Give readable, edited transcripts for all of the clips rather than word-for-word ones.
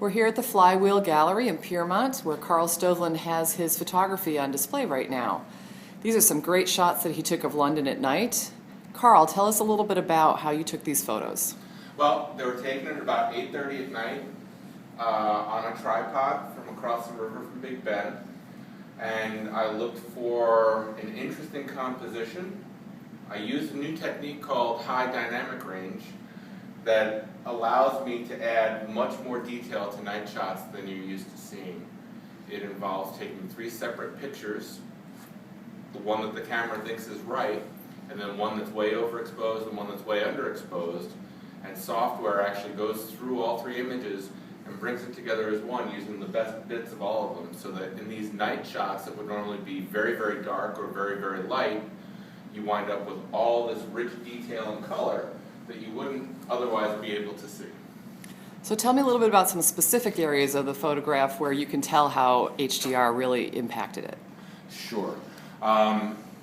We're here at the Flywheel Gallery in Piermont, where Carl Stoveland has his photography on display right now. These are some great shots that he took of London at night. Carl, tell us a little bit about how you took these photos. Well, they were taken at about 8:30 at night on a tripod from across the river from Big Ben. And I looked for an interesting composition. I used a new technique called high dynamic range that allows me to add much more detail to night shots than you're used to seeing. It involves taking 3 separate pictures, the one that the camera thinks is right, and then one that's way overexposed and one that's way underexposed, and software actually goes through all 3 images and brings it together as one using the best bits of all of them, so that in these night shots that would normally be very, very dark or very, very light, you wind up with all this rich detail and color that you wouldn't otherwise be able to see. So tell me a little bit about some specific areas of the photograph where you can tell how HDR really impacted it. Sure.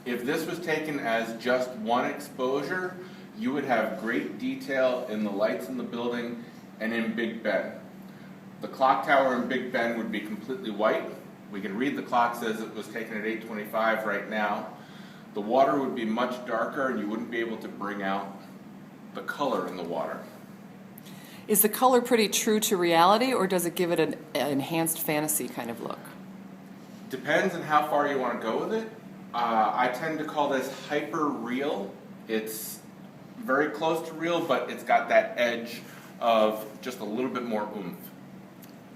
If this was taken as just one exposure, you would have great detail in the lights in the building and in Big Ben. The clock tower in Big Ben would be completely white. We can read the clock says it was taken at 8:25 right now. The water would be much darker and you wouldn't be able to bring out the color in the water. Is the color pretty true to reality, or does it give it an enhanced fantasy kind of look? Depends on how far you want to go with it. I tend to call this hyper real. It's very close to real, but it's got that edge of just a little bit more oomph.